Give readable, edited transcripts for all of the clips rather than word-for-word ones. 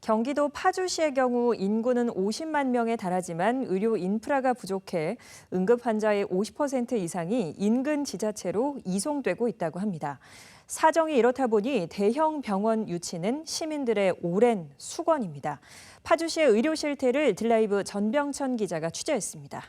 경기도 파주시의 경우 인구는 50만 명에 달하지만 의료 인프라가 부족해 응급 환자의 50% 이상이 인근 지자체로 이송되고 있다고 합니다. 사정이 이렇다 보니 대형 병원 유치는 시민들의 오랜 수건입니다. 파주시의 의료 실태를 딜라이브 전병천 기자가 취재했습니다.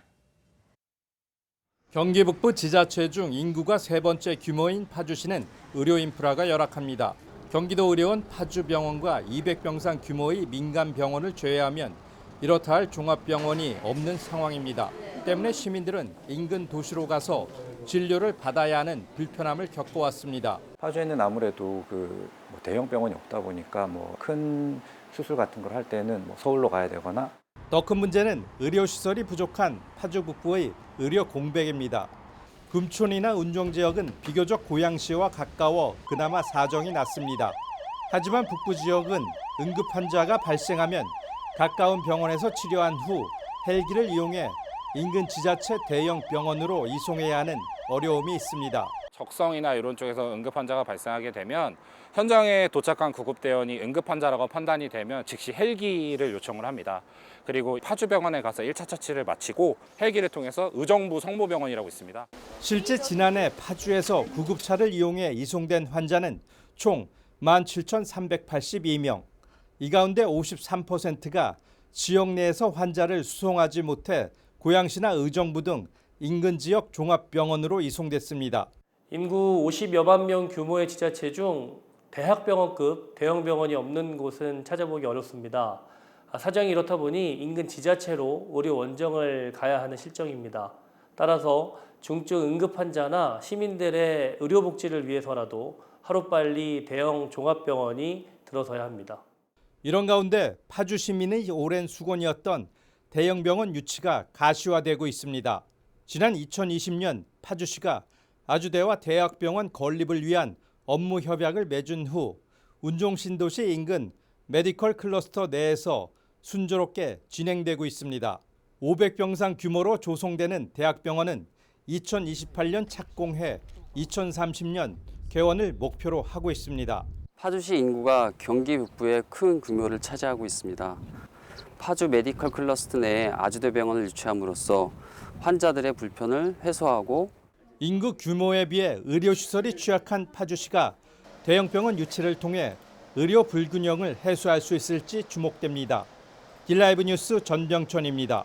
경기 북부 지자체 중 인구가 세 번째 규모인 파주시는 의료 인프라가 열악합니다. 경기도 의료원 파주병원과 200병상 규모의 민간 병원을 제외하면 이렇다 할 종합병원이 없는 상황입니다. 때문에 시민들은 인근 도시로 가서 진료를 받아야 하는 불편함을 겪어왔습니다. 파주에는 아무래도 대형 병원이 없다 보니까 큰 수술 같은 걸 할 때는 서울로 가야 되거나. 더 큰 문제는 의료시설이 부족한 파주 북부의 의료 공백입니다. 금촌이나 운정 지역은 비교적 고양시와 가까워 그나마 사정이 낫습니다. 하지만 북부 지역은 응급 환자가 발생하면 가까운 병원에서 치료한 후 헬기를 이용해 인근 지자체 대형 병원으로 이송해야 하는 어려움이 있습니다. 적성이나 이런 쪽에서 응급 환자가 발생하게 되면 현장에 도착한 구급대원이 응급 환자라고 판단이 되면 즉시 헬기를 요청을 합니다. 그리고 파주병원에 가서 1차 처치를 마치고 헬기를 통해서 의정부 성모병원이라고 있습니다. 실제 지난해 파주에서 구급차를 이용해 이송된 환자는 총 17,382명. 이 가운데 53%가 지역 내에서 환자를 수송하지 못해 고양시나 의정부 등 인근 지역 종합병원으로 이송됐습니다. 인구 50여만 명 규모의 지자체 중 대학병원급 대형 병원이 없는 곳은 찾아보기 어렵습니다. 사정이 이렇다 보니 인근 지자체로 의료 원정을 가야 하는 실정입니다. 따라서 중증 응급 환자나 시민들의 의료 복지를 위해서라도 하루빨리 대형 종합병원이 들어서야 합니다. 이런 가운데 파주 시민의 오랜 수건이었던 대형 병원 유치가 가시화되고 있습니다. 지난 2020년 파주시가 아주대와 대학병원 건립을 위한 업무 협약을 맺은 후 운종신도시 인근 메디컬 클러스터 내에서 순조롭게 진행되고 있습니다. 500병상 규모로 조성되는 대학병원은 2028년 착공해 2030년 개원을 목표로 하고 있습니다. 파주시 인구가 경기 북부의 큰 규모를 차지하고 있습니다. 파주 메디컬 클러스터 내에 아주대병원을 유치함으로써 환자들의 불편을 해소하고 인구 규모에 비해 의료시설이 취약한 파주시가 대형병원 유치를 통해 의료 불균형을 해소할 수 있을지 주목됩니다. 딜라이브 뉴스 전병천입니다.